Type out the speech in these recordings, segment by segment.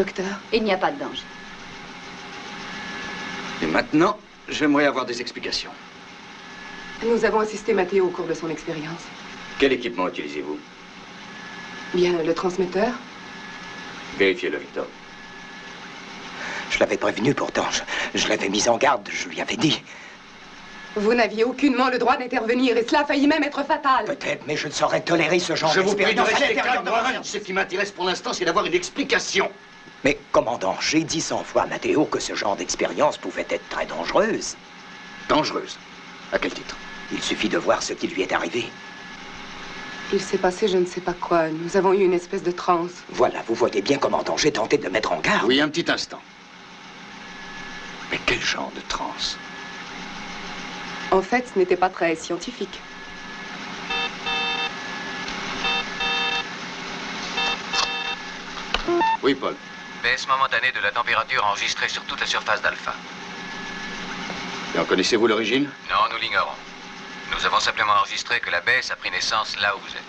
Docteur, il n'y a pas de danger. Et maintenant, j'aimerais avoir des explications. nous avons assisté Matteo au cours de son expérience. Quel équipement utilisez-vous? Bien, le transmetteur. Vérifiez-le, Victor. Je l'avais prévenu pourtant. Je l'avais mis en garde, je lui avais dit. Vous n'aviez aucunement le droit d'intervenir et cela a failli même être fatal. Peut-être, mais je ne saurais tolérer ce genre Je vous prie de d'expérience à rester l'intérieur calme, de ma Warren. vie. Ce qui m'intéresse pour l'instant, c'est d'avoir une explication. Mais, commandant, j'ai dit 100 fois à Matteo que ce genre d'expérience pouvait être très dangereuse. Dangereuse? À quel titre? Il suffit de voir ce qui lui est arrivé. Il s'est passé je ne sais pas quoi. Nous avons eu une espèce de transe. Voilà, vous voyez bien, commandant, j'ai tenté de le mettre en garde. Oui, un petit instant. Mais quel genre de transe? En fait, ce n'était pas très scientifique. Oui, Paul. Baisse momentanée de la température enregistrée sur toute la surface d'Alpha. Et en connaissez-vous l'origine? Non, nous l'ignorons. Nous avons simplement enregistré que la baisse a pris naissance là où vous êtes.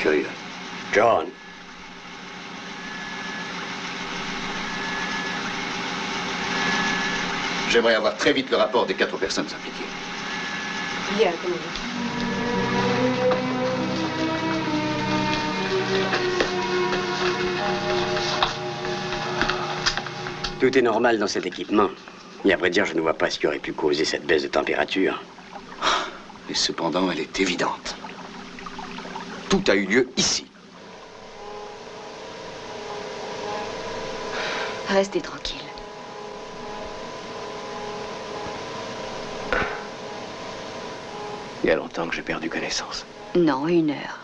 Curieux. John. J'aimerais avoir très vite le rapport des 4 personnes impliquées. Bien, commandant. Tout est normal dans cet équipement. Et à vrai dire, je ne vois pas ce qui aurait pu causer cette baisse de température. Et cependant, elle est évidente. Tout a eu lieu ici. Restez tranquille. Il y a longtemps que j'ai perdu connaissance. Non, 1 heure.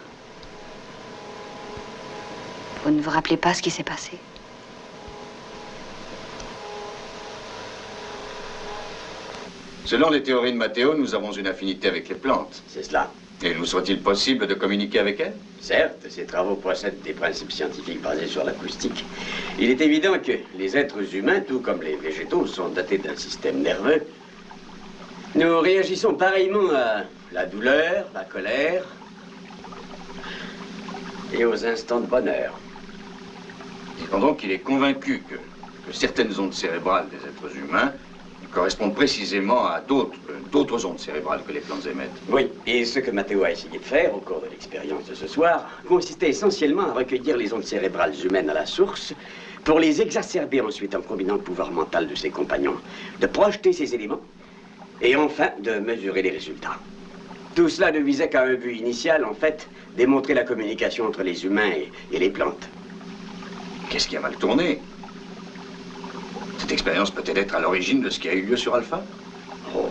Vous ne vous rappelez pas ce qui s'est passé? Selon les théories de Matteo, nous avons une affinité avec les plantes. C'est cela. Et nous soit-il possible de communiquer avec elles? Certes, ces travaux procèdent des principes scientifiques basés sur l'acoustique. Il est évident que les êtres humains, tout comme les végétaux, sont dotés d'un système nerveux. Nous réagissons pareillement à la douleur, la colère et aux instants de bonheur. Disons donc qu'il est convaincu que certaines ondes cérébrales des êtres humains correspondent précisément à d'autres ondes cérébrales que les plantes émettent. Oui, et ce que Matteo a essayé de faire au cours de l'expérience de ce soir consistait essentiellement à recueillir les ondes cérébrales humaines à la source pour les exacerber ensuite en combinant le pouvoir mental de ses compagnons, de projeter ces éléments et enfin de mesurer les résultats. Tout cela ne visait qu'à un but initial, en fait, démontrer la communication entre les humains et les plantes. Qu'est-ce qui a mal tourné? Cette expérience peut-elle être à l'origine de ce qui a eu lieu sur Alpha? Oh,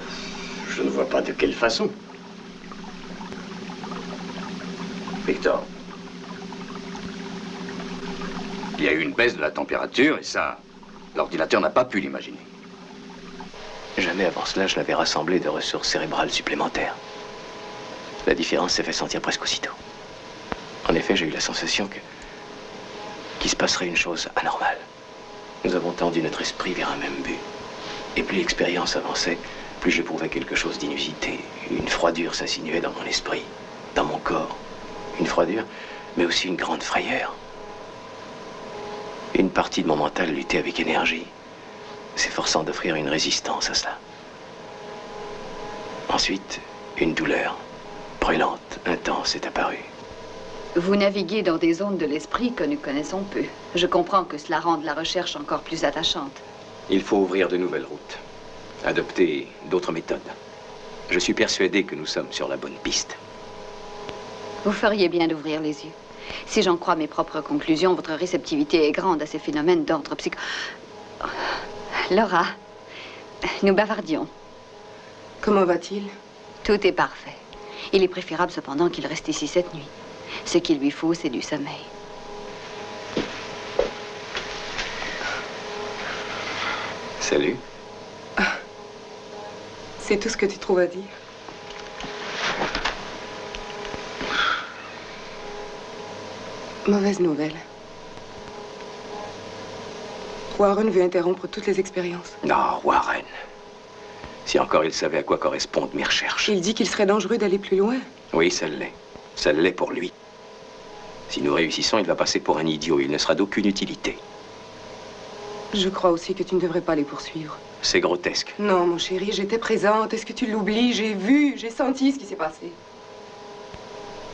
je ne vois pas de quelle façon. Victor, il y a eu une baisse de la température et ça, l'ordinateur n'a pas pu l'imaginer. Jamais avant cela, je n'avais rassemblé de ressources cérébrales supplémentaires. La différence s'est fait sentir presque aussitôt. En effet, j'ai eu la sensation qu'il se passerait une chose anormale. Nous avons tendu notre esprit vers un même but. Et plus l'expérience avançait, plus j'éprouvais quelque chose d'inusité. Une froidure s'insinuait dans mon esprit, dans mon corps. Une froidure, mais aussi une grande frayeur. Une partie de mon mental luttait avec énergie, s'efforçant d'offrir une résistance à cela. Ensuite, une douleur, brûlante, intense, est apparue. Vous naviguez dans des zones de l'esprit que nous connaissons peu. Je comprends que cela rende la recherche encore plus attachante. Il faut ouvrir de nouvelles routes, adopter d'autres méthodes. Je suis persuadé que nous sommes sur la bonne piste. Vous feriez bien d'ouvrir les yeux. Si j'en crois mes propres conclusions, votre réceptivité est grande à ces phénomènes d'ordre psycho... Laura, nous bavardions. Comment va-t-il? Tout est parfait. Il est préférable cependant qu'il reste ici cette nuit. Ce qu'il lui faut, c'est du sommeil. Salut. C'est tout ce que tu trouves à dire? Mauvaise nouvelle. Warren veut interrompre toutes les expériences. Non, Warren. Si encore il savait à quoi correspondent mes recherches. Il dit qu'il serait dangereux d'aller plus loin. Oui, ça l'est. Ça l'est pour lui. Si nous réussissons, il va passer pour un idiot. Il ne sera d'aucune utilité. Je crois aussi que tu ne devrais pas les poursuivre. C'est grotesque. Non, mon chéri, j'étais présente. Est-ce que tu l'oublies? J'ai vu, j'ai senti ce qui s'est passé.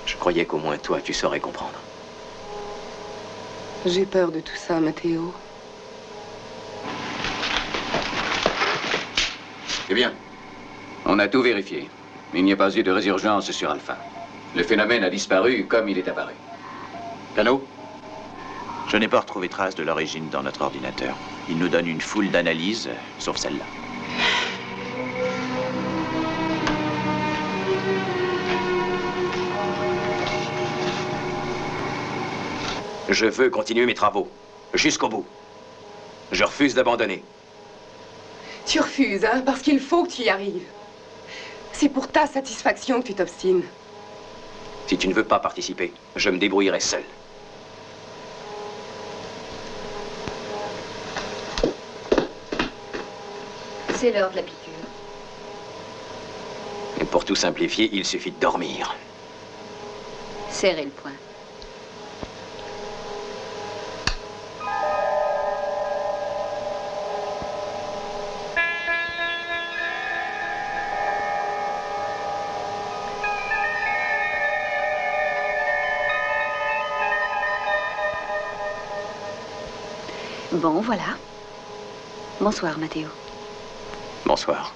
Je croyais qu'au moins toi, tu saurais comprendre. J'ai peur de tout ça, Matteo. Eh bien, on a tout vérifié. Il n'y a pas eu de résurgence sur Alpha. Le phénomène a disparu comme il est apparu. Cano? Je n'ai pas retrouvé trace de l'origine dans notre ordinateur. Il nous donne une foule d'analyses, sauf celle-là. Je veux continuer mes travaux. Jusqu'au bout. Je refuse d'abandonner. Tu refuses, hein, parce qu'il faut que tu y arrives. C'est pour ta satisfaction que tu t'obstines. Si tu ne veux pas participer, je me débrouillerai seul. C'est l'heure de la piqûre. Et pour tout simplifier, il suffit de dormir. Serrez le poing. Bon, voilà. Bonsoir, Matteo. Bonsoir.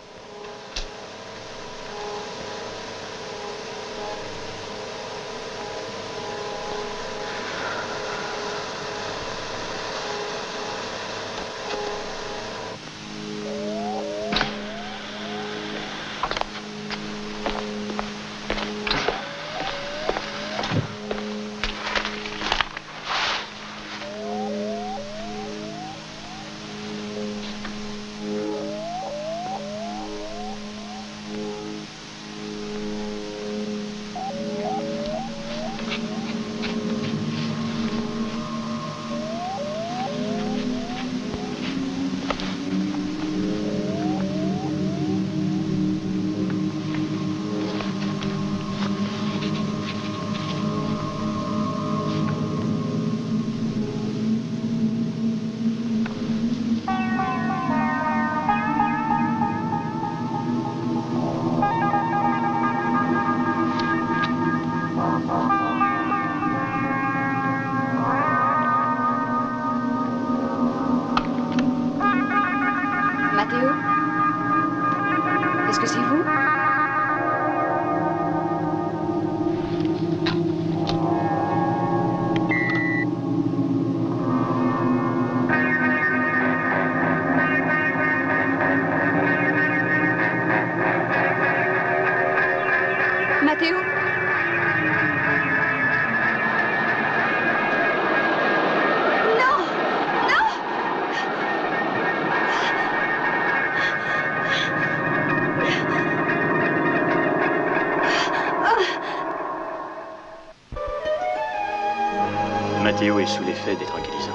Matteo? Est-ce que c'est vous? Matteo? Non! Non! Matteo est sous l'effet des tranquillisants.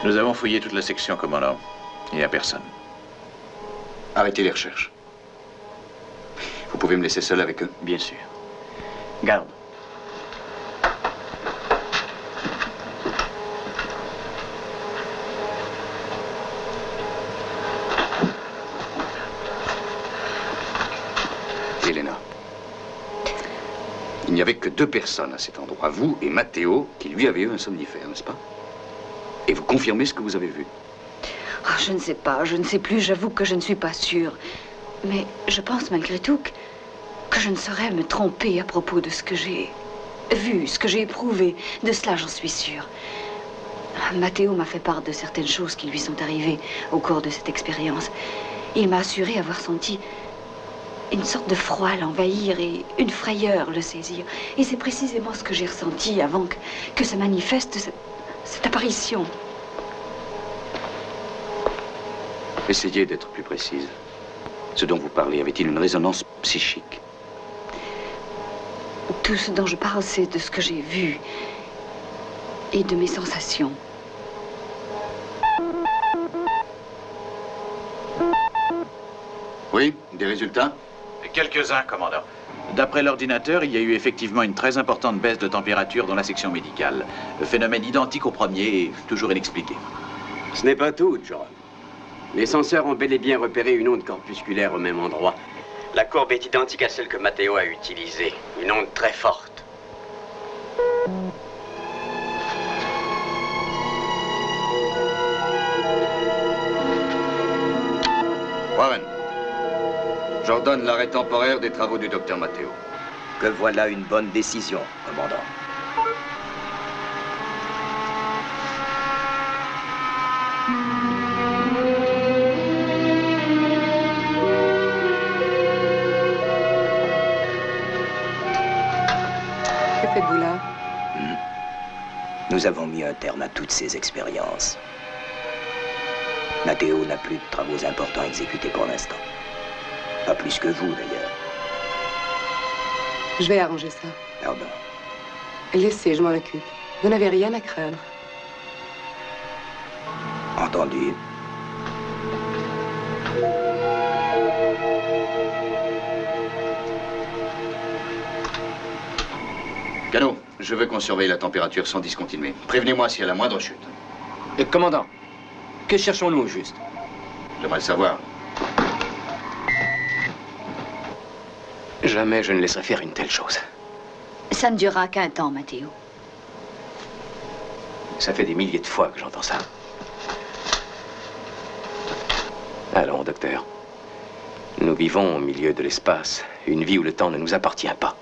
Nous avons fouillé toute la section, commandant. Il n'y a personne. Arrêtez les recherches. Vous pouvez me laisser seul avec eux? Bien sûr. Garde. Elena. Il n'y avait que 2 personnes à cet endroit, vous et Matteo, qui lui avait eu un somnifère, n'est-ce pas? Et vous confirmez ce que vous avez vu? Oh, je ne sais pas, je ne sais plus, j'avoue que je ne suis pas sûre. Mais je pense malgré tout que je ne saurais me tromper à propos de ce que j'ai vu, ce que j'ai éprouvé. De cela, j'en suis sûre. Matteo m'a fait part de certaines choses qui lui sont arrivées au cours de cette expérience. Il m'a assuré avoir senti une sorte de froid l'envahir et une frayeur le saisir. Et c'est précisément ce que j'ai ressenti avant que se manifeste cette apparition. Essayez d'être plus précise. Ce dont vous parlez, avait-il une résonance psychique? Tout ce dont je parle, c'est de ce que j'ai vu et de mes sensations. Oui, des résultats? Quelques-uns, commandant. D'après l'ordinateur, il y a eu effectivement une très importante baisse de température dans la section médicale. Phénomène identique au premier et toujours inexpliqué. Ce n'est pas tout, John. Les senseurs ont bel et bien repéré une onde corpusculaire au même endroit. La courbe est identique à celle que Matteo a utilisée. Une onde très forte. Warren, j'ordonne l'arrêt temporaire des travaux du docteur Matteo. Que voilà une bonne décision, commandant. Que faites-vous là? Nous avons mis un terme à toutes ces expériences. Matteo n'a plus de travaux importants à exécuter pour l'instant. Pas plus que vous, d'ailleurs. Je vais arranger ça. Pardon. Laissez, je m'en occupe. Vous n'avez rien à craindre. Entendu. Cano, je veux qu'on surveille la température sans discontinuer. Prévenez-moi s'il y a la moindre chute. Commandant, que cherchons-nous au juste? J'aimerais le savoir. Jamais je ne laisserai faire une telle chose. Ça ne durera qu'un temps, Matteo. Ça fait des milliers de fois que j'entends ça. Allons, docteur. Nous vivons au milieu de l'espace, une vie où le temps ne nous appartient pas.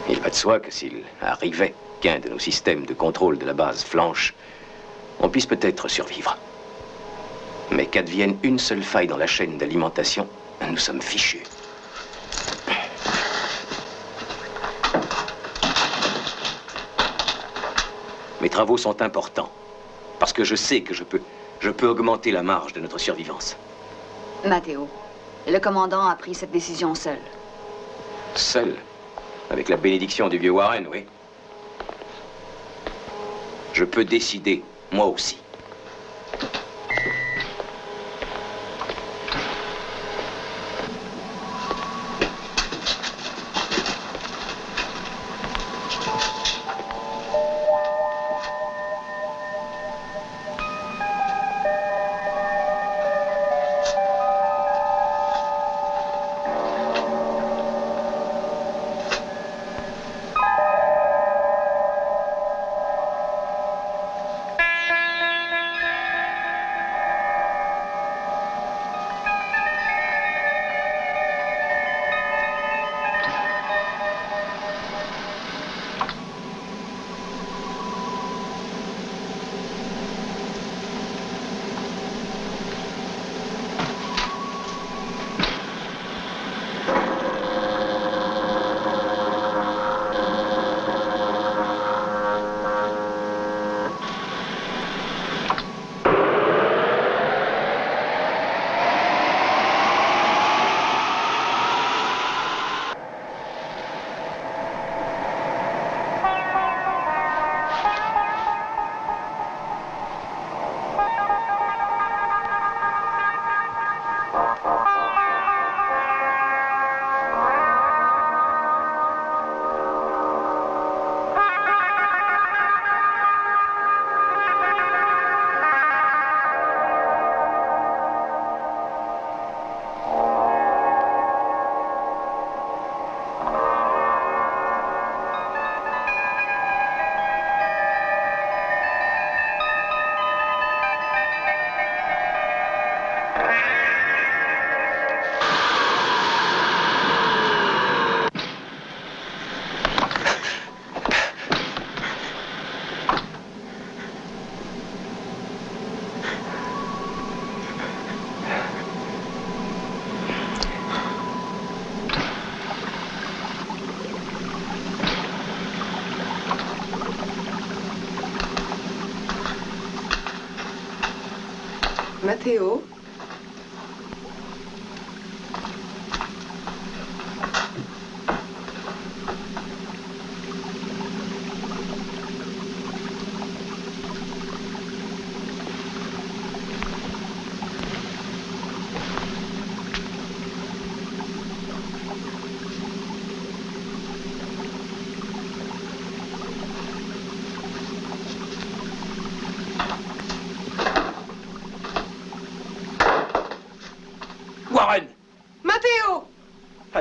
Il va de soi que s'il arrivait qu'un de nos systèmes de contrôle de la base flanche, on puisse peut-être survivre. Mais qu'advienne une seule faille dans la chaîne d'alimentation, nous sommes fichus. Mes travaux sont importants, parce que je sais que je peux augmenter la marge de notre survivance. Matteo, le commandant a pris cette décision seul. Seul, avec la bénédiction du vieux Warren, oui. Je peux décider, moi aussi. Matteo?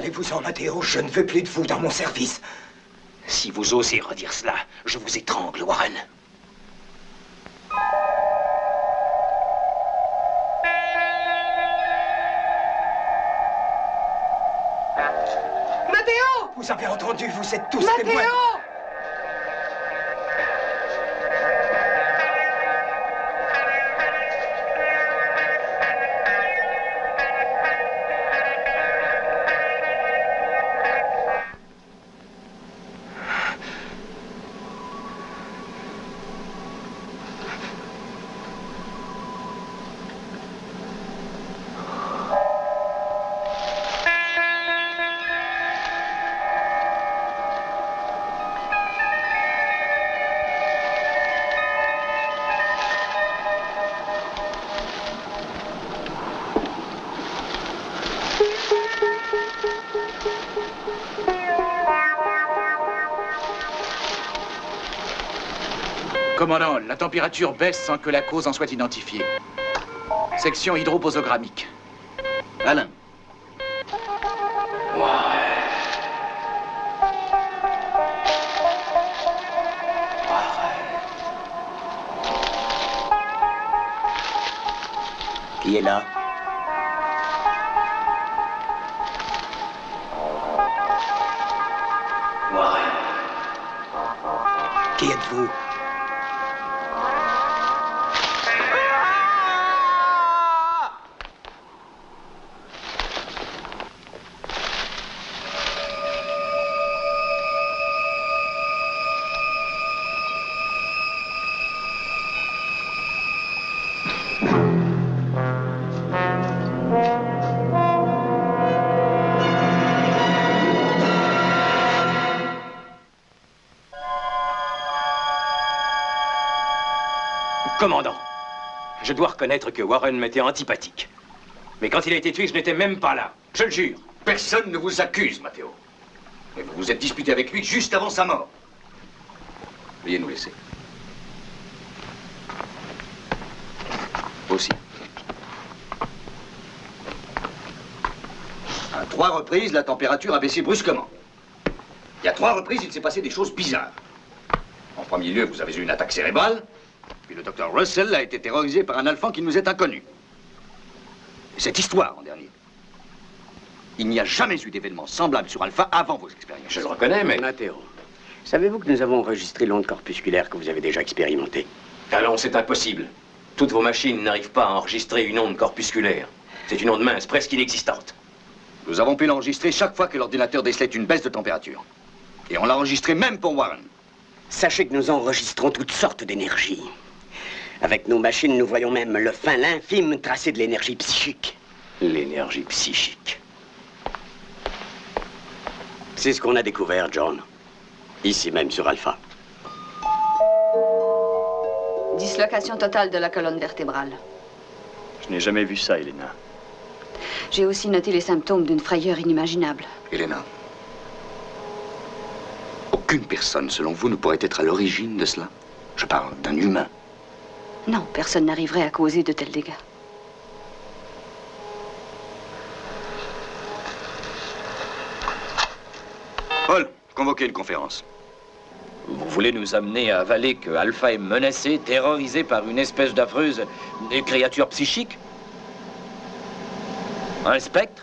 Allez-vous-en, Matteo, je ne veux plus de vous dans mon service. Si vous osez redire cela, je vous étrangle, Warren. Matteo! Vous avez entendu, vous êtes tous Matteo! témoins. Commandant, la température baisse sans que la cause en soit identifiée. Section hydroposogrammique. Alain. Qui est là? Warren. Qui êtes-vous? Commandant, je dois reconnaître que Warren m'était antipathique. Mais quand il a été tué, je n'étais même pas là. Je le jure. Personne ne vous accuse, Matteo. Mais vous vous êtes disputé avec lui juste avant sa mort. Veuillez nous laisser. Aussi. À 3 reprises, la température a baissé brusquement. Et à 3 reprises, il s'est passé des choses bizarres. En premier lieu, vous avez eu une attaque cérébrale. Puis le docteur Russell a été terrorisé par un alphan qui nous est inconnu. Et cette histoire, en dernier. Il n'y a jamais eu d'événement semblable sur Alpha avant vos expériences. Je le reconnais, mais... Matteo, savez-vous que nous avons enregistré l'onde corpusculaire que vous avez déjà expérimentée? Ah non, c'est impossible. Toutes vos machines n'arrivent pas à enregistrer une onde corpusculaire. C'est une onde mince, presque inexistante. Nous avons pu l'enregistrer chaque fois que l'ordinateur décelait une baisse de température. Et on l'a enregistré même pour Warren. Sachez que nous enregistrons toutes sortes d'énergies. Avec nos machines, nous voyons même le fin, l'infime tracé de l'énergie psychique. L'énergie psychique. C'est ce qu'on a découvert, John. Ici même, sur Alpha. Dislocation totale de la colonne vertébrale. Je n'ai jamais vu ça, Elena. J'ai aussi noté les symptômes d'une frayeur inimaginable. Elena, aucune personne, selon vous, ne pourrait être à l'origine de cela. Je parle d'un humain. Non, personne n'arriverait à causer de tels dégâts. Paul, convoquez une conférence. Vous voulez nous amener à avaler que Alpha est menacé, terrorisé par une espèce d'affreuse créature psychique? Un spectre?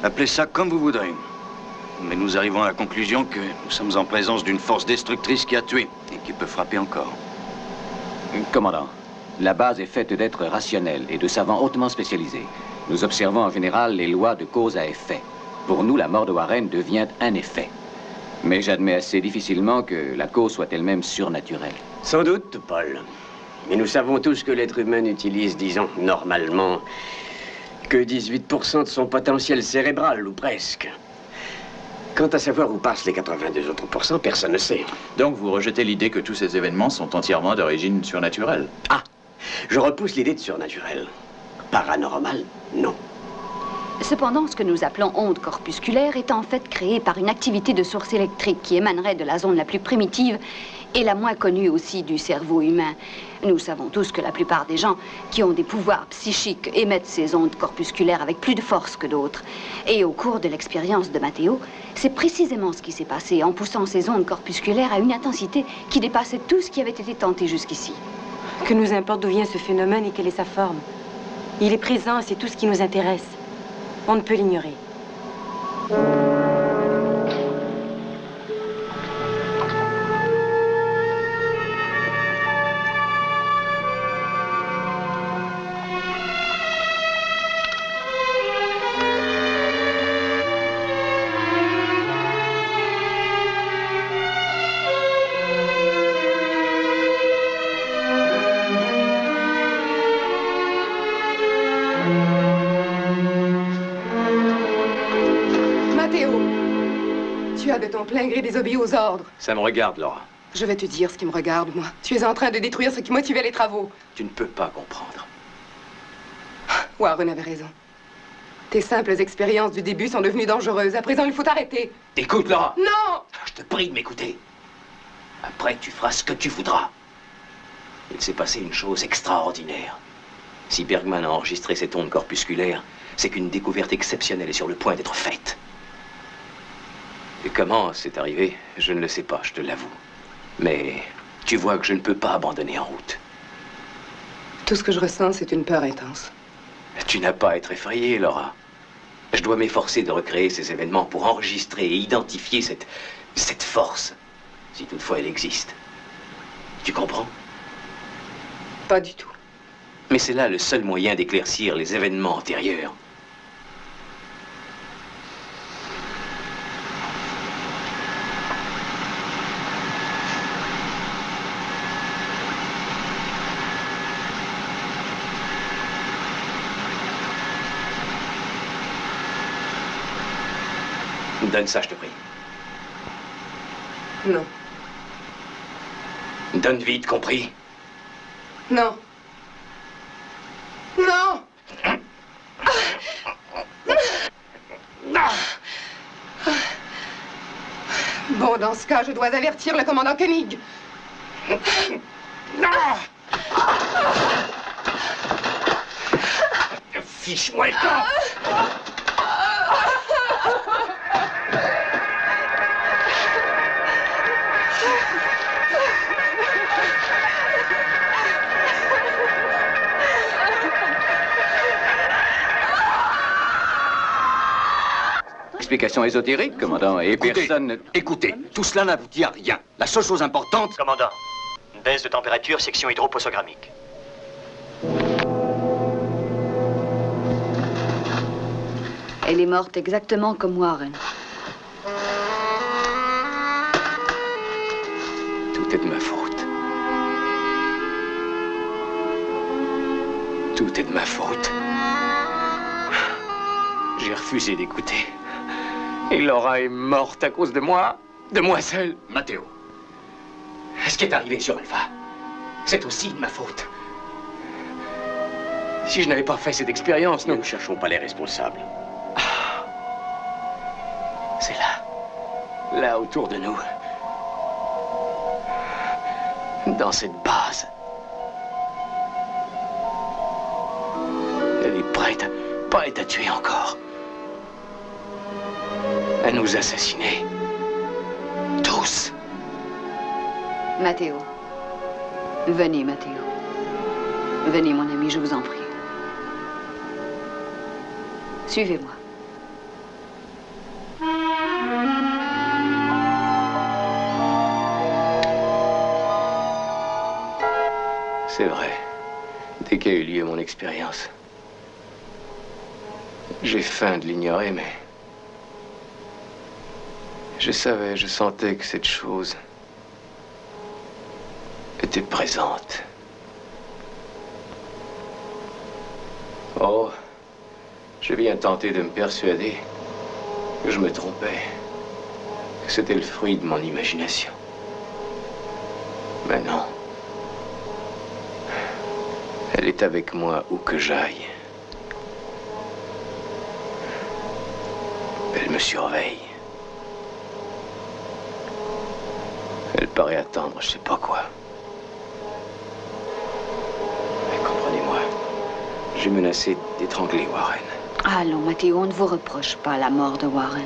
Appelez ça comme vous voudrez. Mais nous arrivons à la conclusion que nous sommes en présence d'une force destructrice qui a tué et qui peut frapper encore. Commandant, la base est faite d'êtres rationnels et de savants hautement spécialisés. Nous observons en général les lois de cause à effet. Pour nous, la mort de Warren devient un effet. Mais j'admets assez difficilement que la cause soit elle-même surnaturelle. Sans doute, Paul. Mais nous savons tous que l'être humain n'utilise, disons, normalement, que 18% de son potentiel cérébral, ou presque. Quant à savoir où passent les 82 autres pourcents, personne ne sait. Donc vous rejetez l'idée que tous ces événements sont entièrement d'origine surnaturelle? Ah, je repousse l'idée de surnaturel. Paranormal, non. Cependant, ce que nous appelons onde corpusculaire est en fait créé par une activité de source électrique qui émanerait de la zone la plus primitive Et la moins connue aussi du cerveau humain. Nous savons tous que la plupart des gens qui ont des pouvoirs psychiques émettent ces ondes corpusculaires avec plus de force que d'autres. Et au cours de l'expérience de Matteo, c'est précisément ce qui s'est passé en poussant ces ondes corpusculaires à une intensité qui dépassait tout ce qui avait été tenté jusqu'ici. Que nous importe d'où vient ce phénomène et quelle est sa forme. Il est présent, c'est tout ce qui nous intéresse. On ne peut l'ignorer. De ton plein gré désobéi aux ordres. Ça me regarde, Laura. Je vais te dire ce qui me regarde, moi. Tu es en train de détruire ce qui motivait les travaux. Tu ne peux pas comprendre. Warren avait raison. Tes simples expériences du début sont devenues dangereuses. À présent, il faut t'arrêter. Écoute, Laura. Non! Je te prie de m'écouter. Après, tu feras ce que tu voudras. Il s'est passé une chose extraordinaire. Si Bergman a enregistré cette onde corpusculaire, c'est qu'une découverte exceptionnelle est sur le point d'être faite. Et comment c'est arrivé, je ne le sais pas, je te l'avoue. Mais tu vois que je ne peux pas abandonner en route. Tout ce que je ressens, c'est une peur intense. Tu n'as pas à être effrayée, Laura. Je dois m'efforcer de recréer ces événements pour enregistrer et identifier cette force, si toutefois elle existe. Tu comprends? Pas du tout. Mais c'est là le seul moyen d'éclaircir les événements antérieurs. Donne ça, je te prie. Non. Donne vite, compris? Non. Non! Bon, dans ce cas, je dois avertir le commandant Koenig. Fiche-moi le camp! Explication ésotérique, commandant, et personne... Écoutez, tout cela n'aboutit à rien. La seule chose importante... Commandant, une baisse de température, section hydropossogrammique. Elle est morte exactement comme Warren. Tout est de ma faute. Tout est de ma faute. J'ai refusé d'écouter. Et Laura est morte à cause de moi seul. Matteo. Ce qui est arrivé sur Alpha, c'est aussi de ma faute. Si je n'avais pas fait cette expérience, nous ne cherchons pas les responsables. C'est là autour de nous. Dans cette base. Elle est prête à tuer encore. À nous assassiner. Tous. Matteo. Venez, Matteo. Venez, mon ami, je vous en prie. Suivez-moi. C'est vrai. Dès qu'a eu lieu mon expérience, j'ai faim de l'ignorer, mais... je savais, je sentais que cette chose était présente. Oh, je viens tenter de me persuader que je me trompais, que c'était le fruit de mon imagination. Mais non. Elle est avec moi où que j'aille. Elle me surveille. Elle préparer à attendre je sais pas quoi. Mais comprenez-moi, j'ai menacé d'étrangler Warren. Allons, Matteo, on ne vous reproche pas la mort de Warren.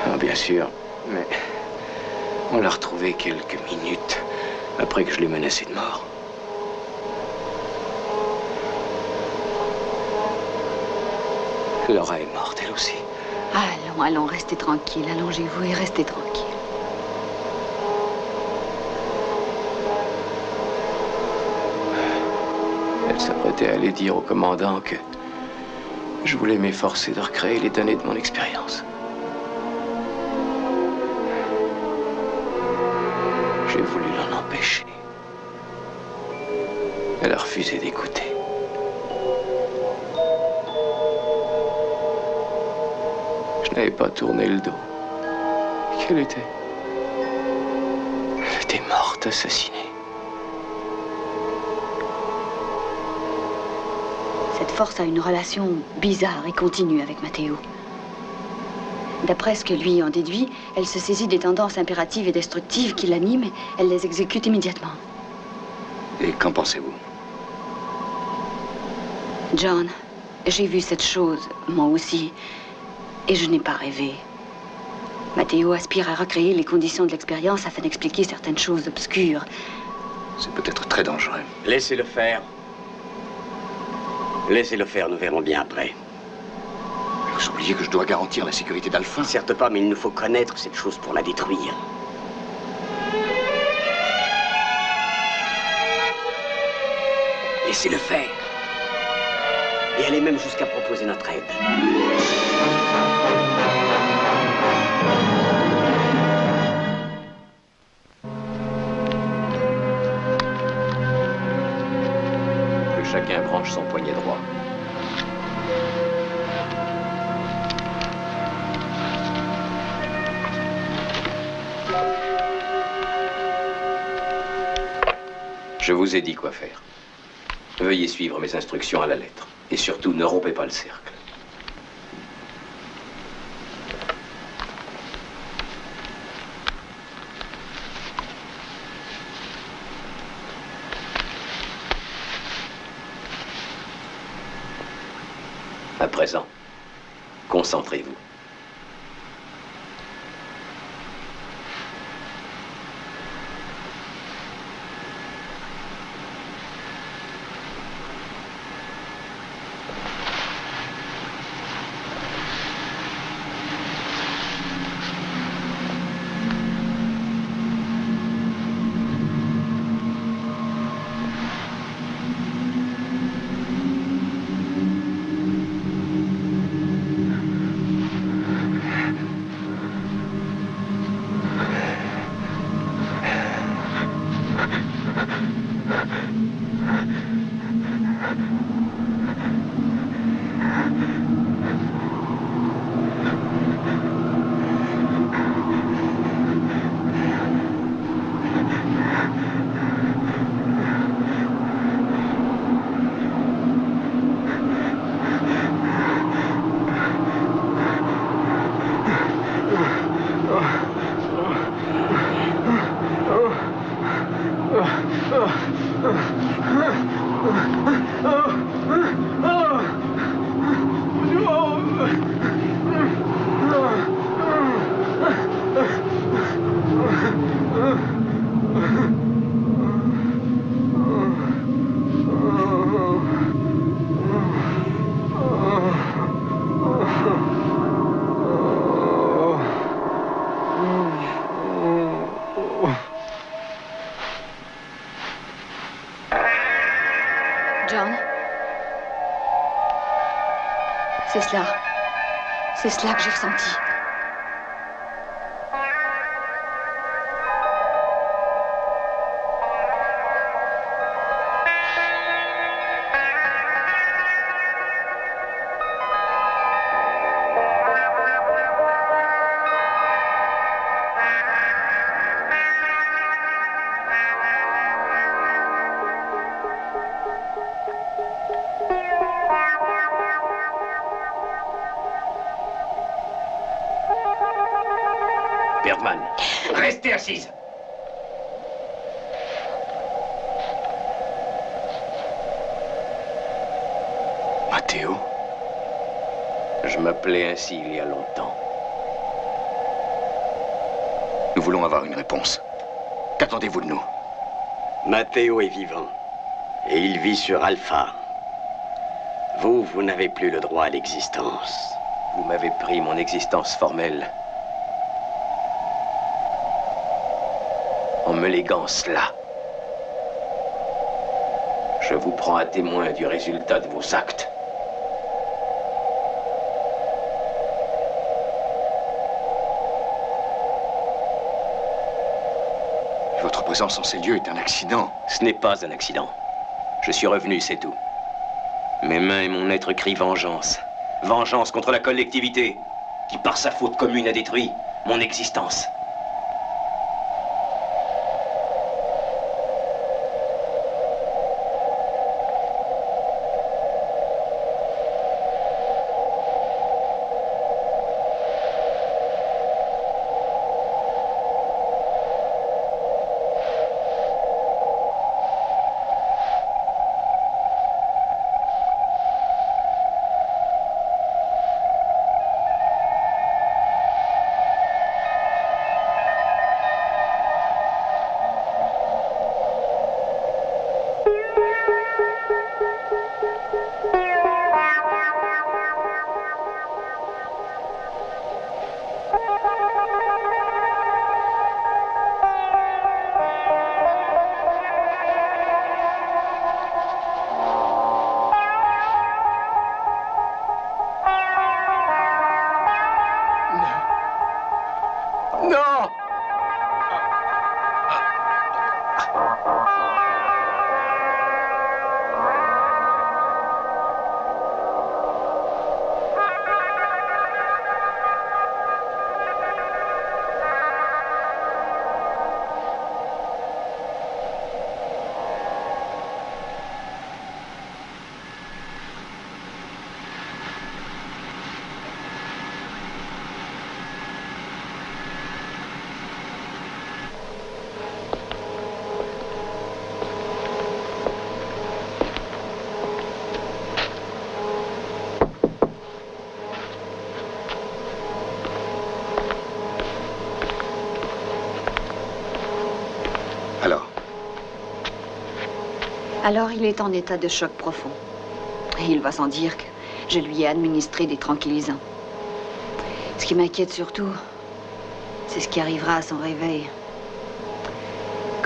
Ah, bien sûr, mais on l'a retrouvé quelques minutes après que je l'ai menacé de mort. Laura est morte, elle aussi. Allons, allons, restez tranquille. Allongez-vous et restez tranquille. Elle s'apprêtait à aller dire au commandant que je voulais m'efforcer de recréer les données de mon expérience. J'ai voulu l'en empêcher. Elle a refusé d'écouter. Je n'avais pas tourné le dos. Qu'elle était... Elle était morte, assassinée. Cette force a une relation bizarre et continue avec Matteo. D'après ce que lui en déduit, elle se saisit des tendances impératives et destructives qui l'animent et elle les exécute immédiatement. Et qu'en pensez-vous? John, j'ai vu cette chose, moi aussi, et je n'ai pas rêvé. Matteo aspire à recréer les conditions de l'expérience afin d'expliquer certaines choses obscures. C'est peut-être très dangereux. Laissez-le faire. Laissez-le faire, nous verrons bien après. Vous oubliez que je dois garantir la sécurité d'Alpha? Certes pas, mais il nous faut connaître cette chose pour la détruire. Laissez-le faire. Et allez même jusqu'à proposer notre aide. Que chacun branche son poignet droit. Je vous ai dit quoi faire. Veuillez suivre mes instructions à la lettre. Et surtout, ne rompez pas le cercle. À présent, concentrez-vous. John? C'est cela. C'est cela que j'ai ressenti. Bergman, restez assise. Matteo? Je m'appelais ainsi il y a longtemps. Nous voulons avoir une réponse. Qu'attendez-vous de nous? Matteo est vivant. Et il vit sur Alpha. Vous n'avez plus le droit à l'existence. Vous m'avez pris mon existence formelle. En me léguant cela. Je vous prends à témoin du résultat de vos actes. Votre présence en ces lieux est un accident. Ce n'est pas un accident. Je suis revenu, c'est tout. Mes mains et mon être crient vengeance. Vengeance contre la collectivité, qui par sa faute commune a détruit mon existence. Alors, il est en état de choc profond. Et il va sans dire que je lui ai administré des tranquillisants. Ce qui m'inquiète surtout, c'est ce qui arrivera à son réveil.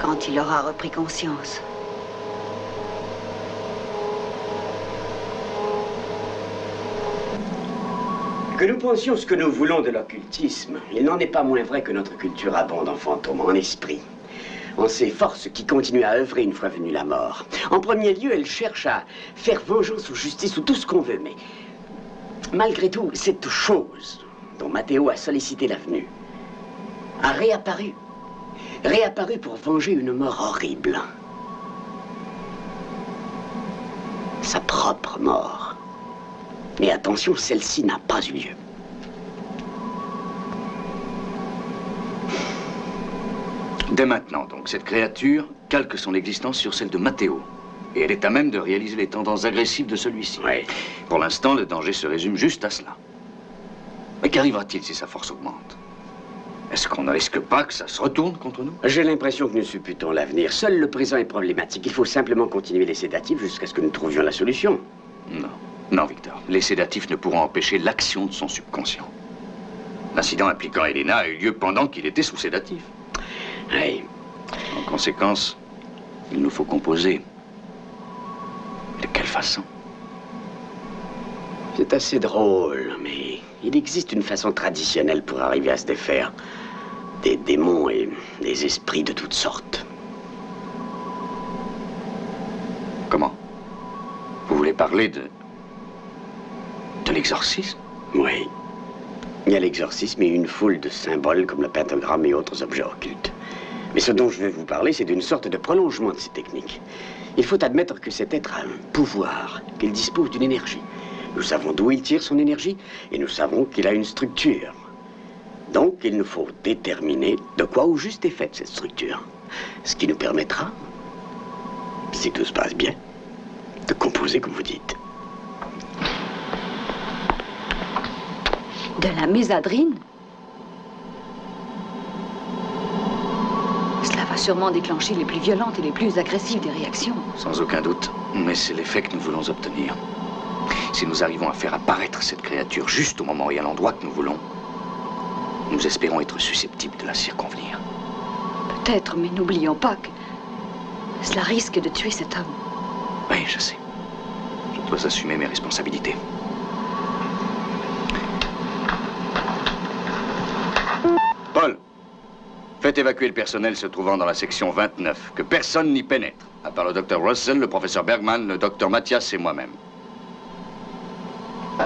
Quand il aura repris conscience. Que nous pensions ce que nous voulons de l'occultisme, il n'en est pas moins vrai que notre culture abonde en fantômes, en esprit. En ces forces qui continuent à œuvrer une fois venue la mort. En premier lieu, elle cherche à faire vengeance ou justice ou tout ce qu'on veut, mais malgré tout, cette chose dont Matteo a sollicité l'avenue a réapparu. Réapparu pour venger une mort horrible. Sa propre mort. Mais attention, celle-ci n'a pas eu lieu. Dès maintenant, donc, cette créature calque son existence sur celle de Matteo. Et elle est à même de réaliser les tendances agressives de celui-ci. Oui. Pour l'instant, le danger se résume juste à cela. Mais qu'arrivera-t-il si sa force augmente? Est-ce qu'on ne risque pas que ça se retourne contre nous? J'ai l'impression que nous supputons l'avenir. Seul le présent est problématique. Il faut simplement continuer les sédatifs jusqu'à ce que nous trouvions la solution. Non. Non, Victor. Les sédatifs ne pourront empêcher l'action de son subconscient. L'incident impliquant Elena a eu lieu pendant qu'il était sous sédatif. Oui. En conséquence, il nous faut composer. De quelle façon? C'est assez drôle, mais il existe une façon traditionnelle pour arriver à se défaire des démons et des esprits de toutes sortes. Comment? Vous voulez parler de l'exorcisme? Oui. Il y a l'exorcisme et une foule de symboles comme le pentagramme et autres objets occultes. Mais ce dont je vais vous parler, c'est d'une sorte de prolongement de ces techniques. Il faut admettre que cet être a un pouvoir, qu'il dispose d'une énergie. Nous savons d'où il tire son énergie et nous savons qu'il a une structure. Donc, il nous faut déterminer de quoi au juste est faite cette structure. Ce qui nous permettra, si tout se passe bien, de composer comme vous dites. De la mésadrine? Cela va sûrement déclencher les plus violentes et les plus agressives des réactions. Sans aucun doute, mais c'est l'effet que nous voulons obtenir. Si nous arrivons à faire apparaître cette créature juste au moment et à l'endroit que nous voulons, nous espérons être susceptibles de la circonvenir. Peut-être, mais n'oublions pas que cela risque de tuer cet homme. Oui, je sais. Je dois assumer mes responsabilités. Paul, faites évacuer le personnel se trouvant dans la section 29. Que personne n'y pénètre, à part le docteur Russell, le professeur Bergman, le docteur Mathias et moi-même. Tout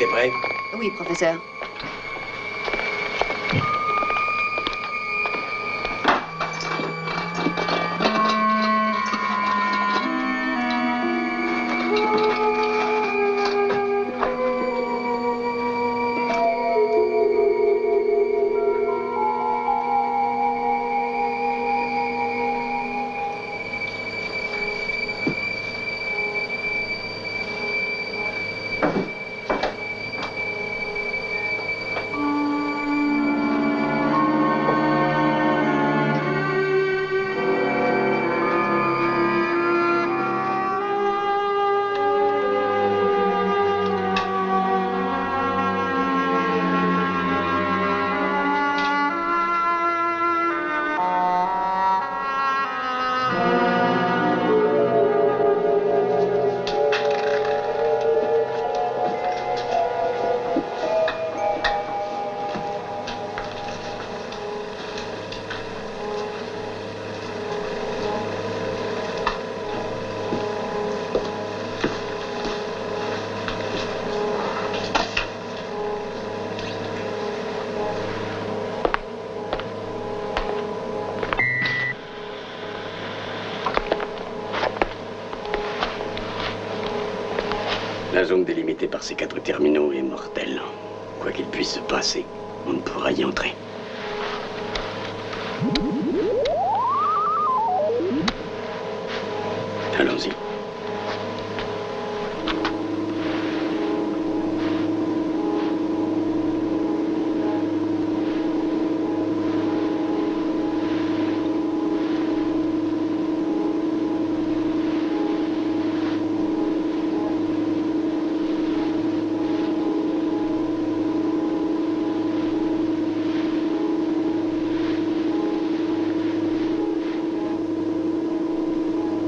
est prêt? Oui, professeur. La zone délimitée par ces 4 terminaux est mortelle. Quoi qu'il puisse se passer, on ne pourra y entrer. Allons-y.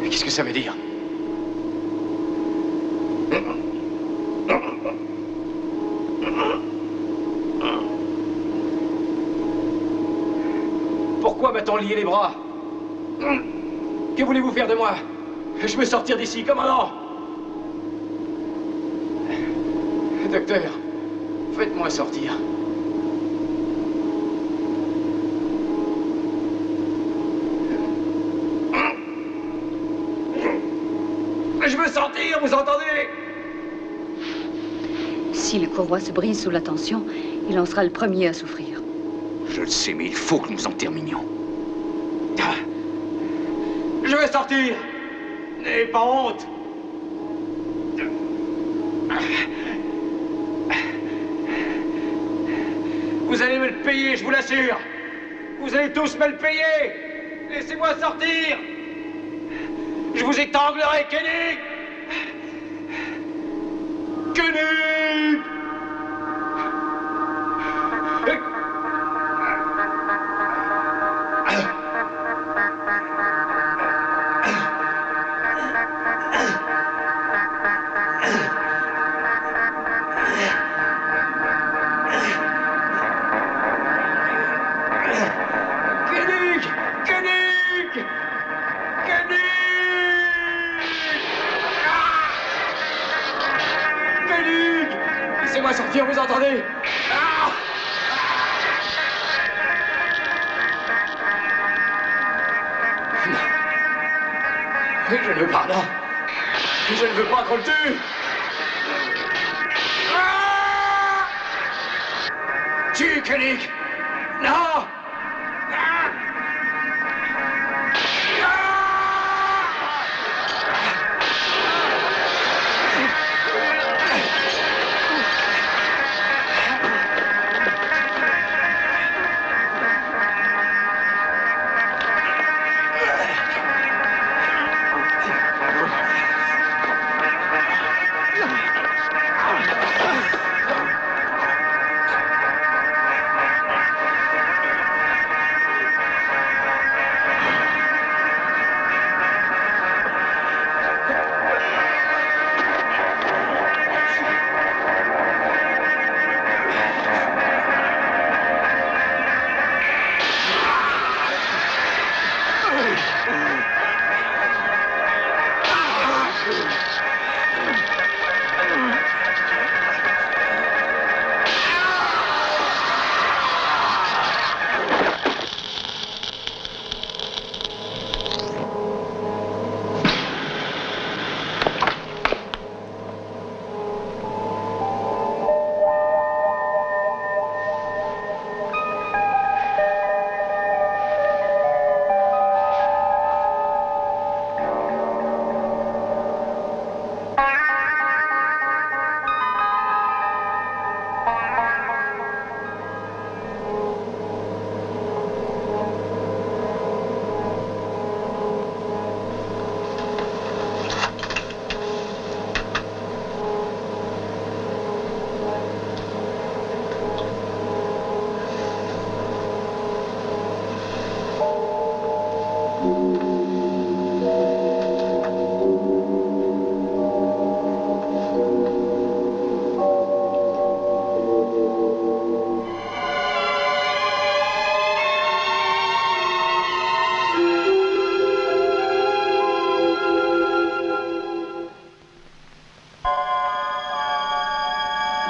Qu'est-ce que ça veut dire? Pourquoi m'a-t-on lié les bras? Que voulez-vous faire de moi? Je veux sortir d'ici, commandant! Docteur, faites-moi sortir. Je veux sortir, vous entendez? Si le courroie se brise sous la tension, il en sera le premier à souffrir. Je le sais, mais il faut que nous en terminions. Je veux sortir! N'ayez pas honte! Vous allez me le payer, je vous l'assure! Vous allez tous me le payer! Laissez-moi sortir! Je vous étranglerai, Koenig! Koenig! Laissez-moi sortir, vous entendez? Ah! Non. Je ne veux pas, non. Je ne veux pas qu'on le tue. Ah! Tue, Koenig! Non! Ah!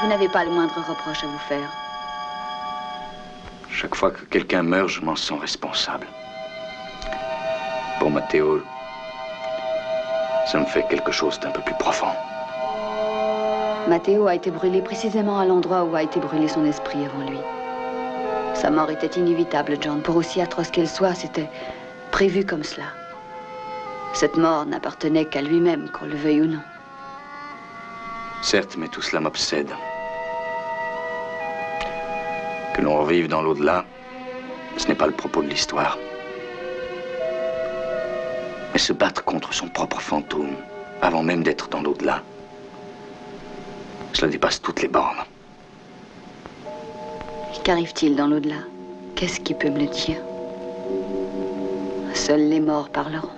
Vous n'avez pas le moindre reproche à vous faire. Chaque fois que quelqu'un meurt, je m'en sens responsable. Pour Matteo, ça me fait quelque chose d'un peu plus profond. Matteo a été brûlé précisément à l'endroit où a été brûlé son esprit avant lui. Sa mort était inévitable, John. Pour aussi atroce qu'elle soit, c'était prévu comme cela. Cette mort n'appartenait qu'à lui-même, qu'on le veuille ou non. Certes, mais tout cela m'obsède. Que l'on revive dans l'au-delà, ce n'est pas le propos de l'histoire. Mais se battre contre son propre fantôme, avant même d'être dans l'au-delà, cela dépasse toutes les bornes. Qu'arrive-t-il dans l'au-delà? Qu'est-ce qui peut me le dire? Seuls les morts parleront.